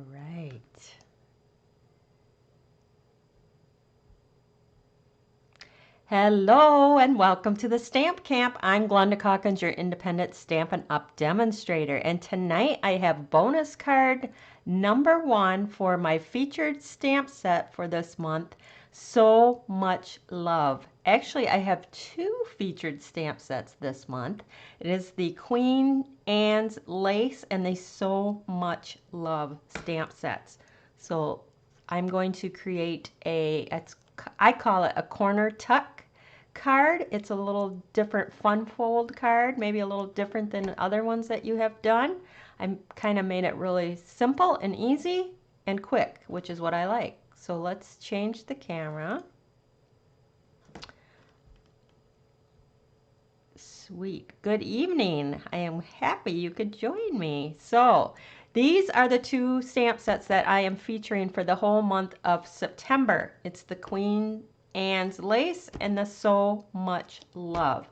right. Hello and welcome to the Stamp Camp. I'm Glenda Calkins, your independent Stampin' Up! Demonstrator. And tonight I have bonus card number 1 for my featured stamp set for this month, So Much Love. Actually, I have 2 featured stamp sets this month. It is the Queen Anne's Lace and the So Much Love stamp sets. So I'm going to create I call it a corner tuck card. It's a little different fun fold card, maybe a little different than other ones that you have done. I kind of made it really simple and easy and quick, which is what I like. So let's change the camera. Sweet. Good evening. I am happy you could join me. So these are the 2 stamp sets that I am featuring for the whole month of September. It's the Queen Anne's Lace and the So Much Love.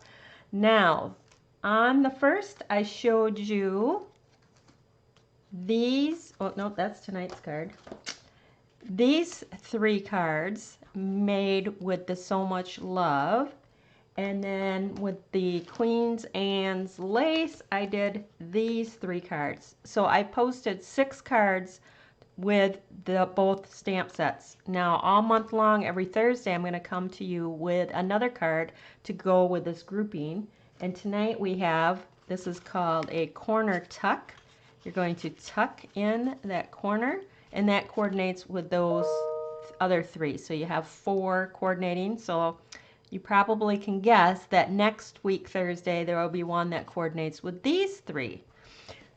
Now, on the first, I showed you these. Oh, no, that's tonight's card. These 3 cards made with the So Much Love. And then with the Queen Anne's Lace, I did these 3 cards. So I posted 6 cards with both stamp sets. Now all month long, every Thursday, I'm going to come to you with another card to go with this grouping. And tonight we have, this is called a corner tuck. You're going to tuck in that corner, and that coordinates with those other 3. So you have 4 coordinating. So you probably can guess that next week, Thursday, there will be one that coordinates with these 3.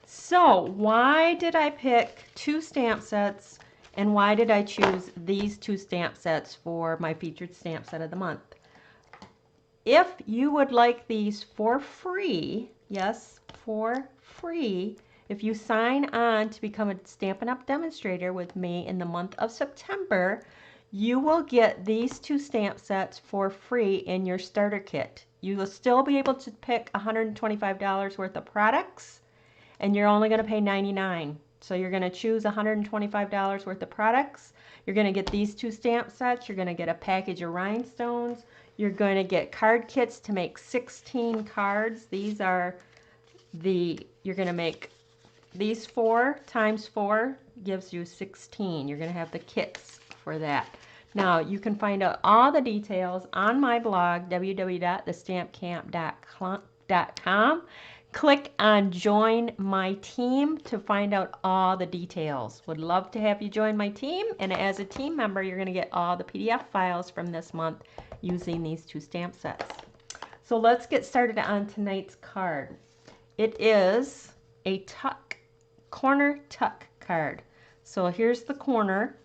So why did I pick 2 stamp sets, and why did I choose these 2 stamp sets for my featured stamp set of the month? If you would like these for free, yes, for free, if you sign on to become a Stampin' Up! Demonstrator with me in the month of September, you will get these 2 stamp sets for free in your starter kit. You will still be able to pick $125 worth of products, and you're only going to pay $99. So you're going to choose $125 worth of products. You're going to get these 2 stamp sets. You're going to get a package of rhinestones. You're going to get card kits to make 16 cards. These are you're going to make these 4 times 4 gives you 16. You're going to have the kits for that. Now, you can find out all the details on my blog, www.thestampcamp.com. Click on Join My Team to find out all the details. Would love to have you join my team, and as a team member, you're going to get all the PDF files from this month using these 2 stamp sets. So let's get started on tonight's card. It is a corner tuck card. So here's the corner,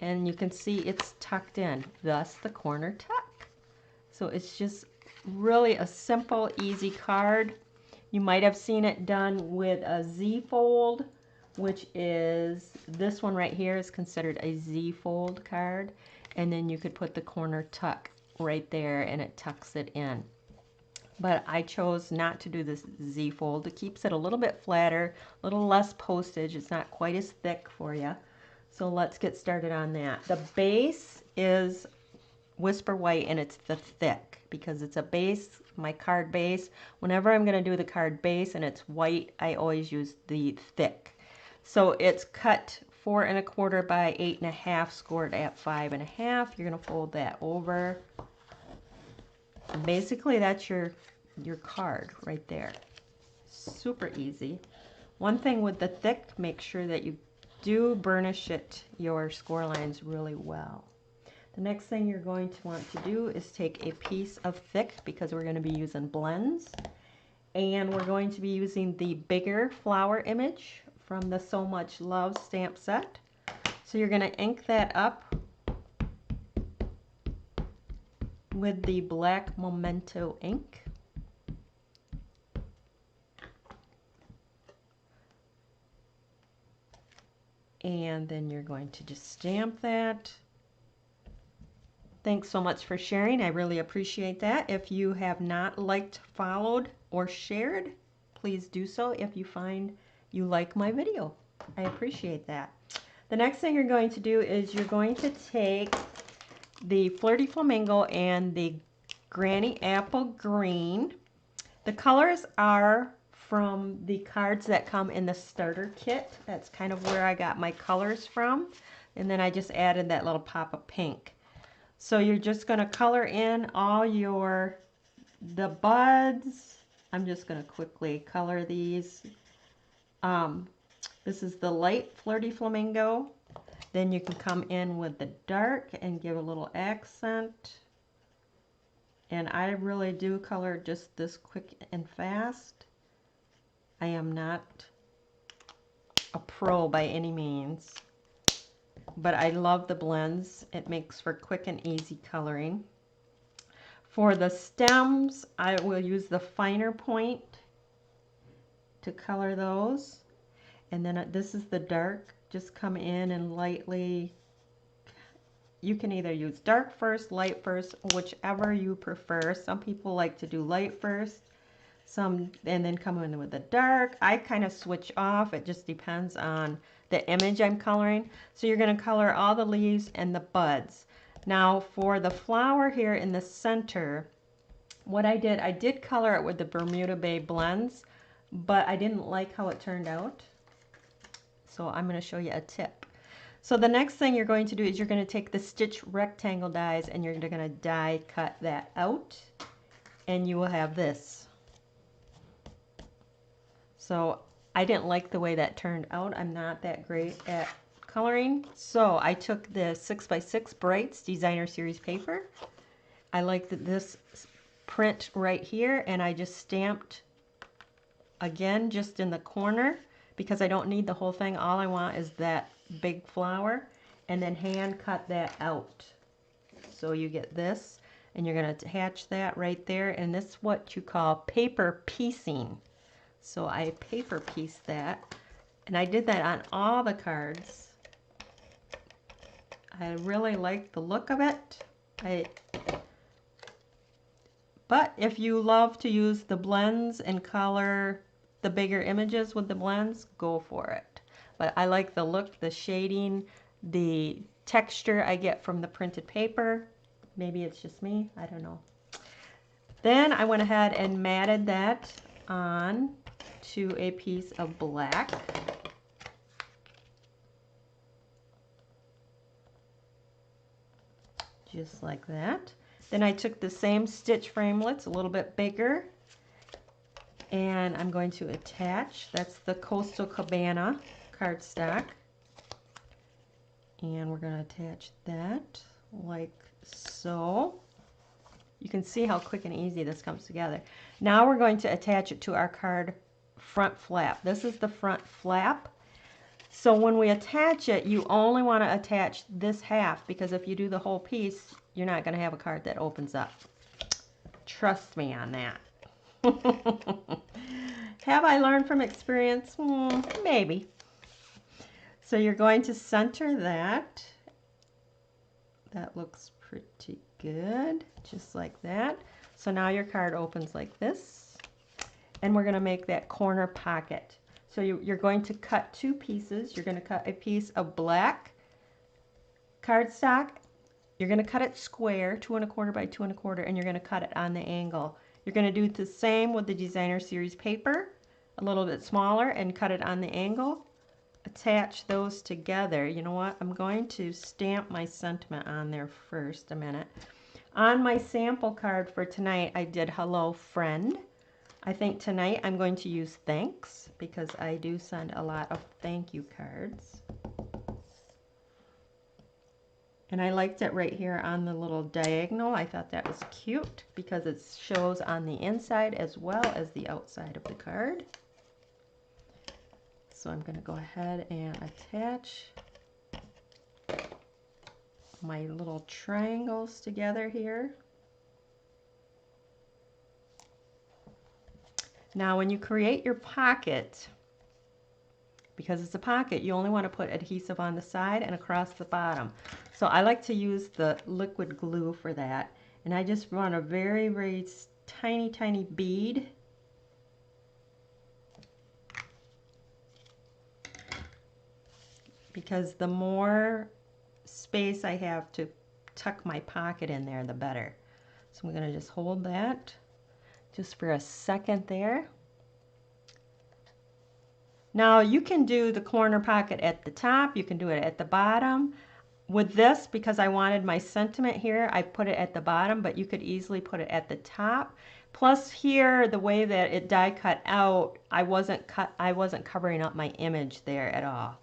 and you can see it's tucked in, thus the corner tuck. So it's just really a simple, easy card. You might have seen it done with a Z fold, which is this one right here is considered a Z fold card. And then you could put the corner tuck right there and it tucks it in. But I chose not to do this Z fold. It keeps it a little bit flatter, a little less postage. It's not quite as thick for you. So let's get started on that. The base is Whisper White, and it's the thick because it's a base, my card base. Whenever I'm going to do the card base and it's white, I always use the thick. So it's cut 4 1/4 by 8 1/2, scored at 5 1/2. You're going to fold that over. And basically, that's your card right there. Super easy. One thing with the thick, make sure that you do burnish your score lines really well. The next thing you're going to want to do is take a piece of thick, because we're going to be using blends, and we're going to be using the bigger flower image from the So Much Love stamp set. So you're going to ink that up with the black Memento ink. And then you're going to just stamp that. Thanks so much for sharing. I really appreciate that. If you have not liked, followed, or shared, please do so if you find you like my video. I appreciate that. The next thing you're going to do is you're going to take the Flirty Flamingo and the Granny Apple Green. The colors are from the cards that come in the starter kit. That's kind of where I got my colors from. And then I just added that little pop of pink. So you're just going to color in all the buds. I'm just going to quickly color these. This is the light Flirty Flamingo. Then you can come in with the dark and give a little accent. And I really do color just this quick and fast. I am not a pro by any means, but I love the blends. It makes for quick and easy coloring. For the stems, I will use the finer point to color those. And then this is the dark. Just come in and lightly, you can either use dark first, light first, whichever you prefer. Some people like to do light first, and then come in with the dark. I kind of switch off. It just depends on the image I'm coloring. So you're going to color all the leaves and the buds. Now for the flower here in the center, what I did color it with the Bermuda Bay blends, but I didn't like how it turned out. So I'm going to show you a tip. So the next thing you're going to do is you're going to take the Stitch rectangle dies and you're going to die cut that out, and you will have this. So I didn't like the way that turned out. I'm not that great at coloring. So I took the 6x6 Brights Designer Series paper. I like this print right here, and I just stamped again just in the corner because I don't need the whole thing. All I want is that big flower, and then hand cut that out. So you get this, and you're going to attach that right there, and this is what you call paper piecing. So I paper pieced that, and I did that on all the cards. I really like the look of it. But if you love to use the blends and color the bigger images with the blends, go for it. But I like the look, the shading, the texture I get from the printed paper. Maybe it's just me, I don't know. Then I went ahead and matted that on to a piece of black. Just like that. Then I took the same stitch framelits, a little bit bigger, and I'm going to attach. That's the Coastal Cabana cardstock. And we're going to attach that like so. You can see how quick and easy this comes together. Now we're going to attach it to our card front flap. This is the front flap. So when we attach it, you only want to attach this half, because if you do the whole piece, you're not going to have a card that opens up. Trust me on that. Have I learned from experience? Maybe. So you're going to center that. That looks pretty good, just like that. So now your card opens like this, and we're going to make that corner pocket. So you're going to cut two pieces. You're going to cut a piece of black cardstock. You're going to cut it square, 2 1/4 by 2 1/4, and you're going to cut it on the angle. You're going to do the same with the Designer Series paper, a little bit smaller, and cut it on the angle. Attach those together. You know what? I'm going to stamp my sentiment on there first a minute. On my sample card for tonight, I did Hello Friend. I think tonight I'm going to use thanks, because I do send a lot of thank you cards. And I liked it right here on the little diagonal. I thought that was cute because it shows on the inside as well as the outside of the card. So I'm going to go ahead and attach my little triangles together here. Now when you create your pocket, because it's a pocket, you only want to put adhesive on the side and across the bottom. So I like to use the liquid glue for that. And I just run a very, very tiny, tiny bead. because the more space I have to tuck my pocket in there, the better. So I'm going to just hold that just for a second there. Now you can do the corner pocket at the top, you can do it at the bottom. With this, because I wanted my sentiment here, I put it at the bottom, but you could easily put it at the top. Plus here, the way that it die cut out, I wasn't covering up my image there at all.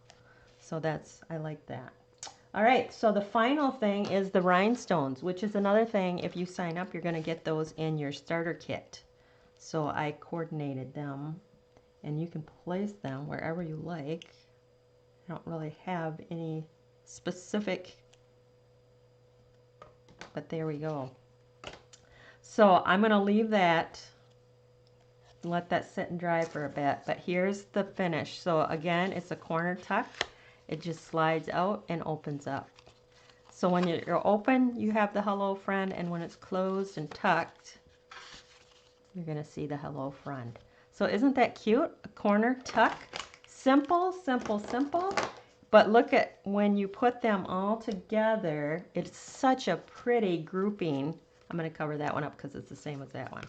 So I like that. All right, so the final thing is the rhinestones, which is another thing. If you sign up, you're going to get those in your starter kit. So I coordinated them, and you can place them wherever you like. I don't really have any specific, but there we go. So I'm going to leave that and let that sit and dry for a bit. But here's the finish. So again, it's a corner tuck. It just slides out and opens up. So when you're open, you have the hello friend, and when it's closed and tucked, you're going to see the hello friend. So isn't that cute? A corner tuck. Simple, simple, simple. But look at when you put them all together, it's such a pretty grouping. I'm going to cover that one up because it's the same as that one.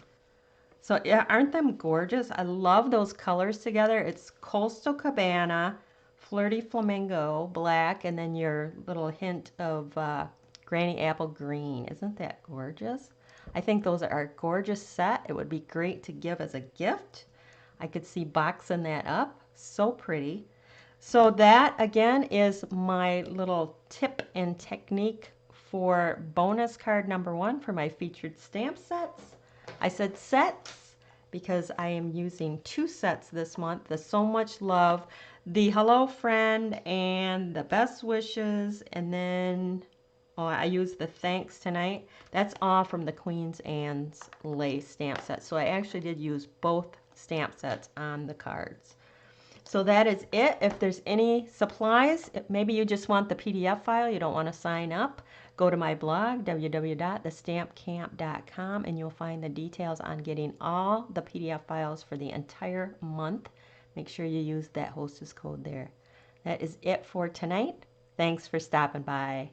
So yeah, aren't them gorgeous? I love those colors together. It's Coastal Cabana, Flirty Flamingo, black, and then your little hint of Granny Apple green. Isn't that gorgeous? I think those are a gorgeous set. It would be great to give as a gift. I could see boxing that up. So pretty. So that, again, is my little tip and technique for bonus card number 1 for my featured stamp sets. I said sets because I am using 2 sets this month. The So Much Love, the Hello Friend, and the Best Wishes, and then I used the Thanks Tonight. That's all from the Queen's Anne's Lace stamp set. So I actually did use both stamp sets on the cards. So that is it. If there's any supplies, maybe you just want the PDF file, you don't want to sign up, go to my blog, www.thestampcamp.com, and you'll find the details on getting all the PDF files for the entire month. Make sure you use that hostess code there. That is it for tonight. Thanks for stopping by.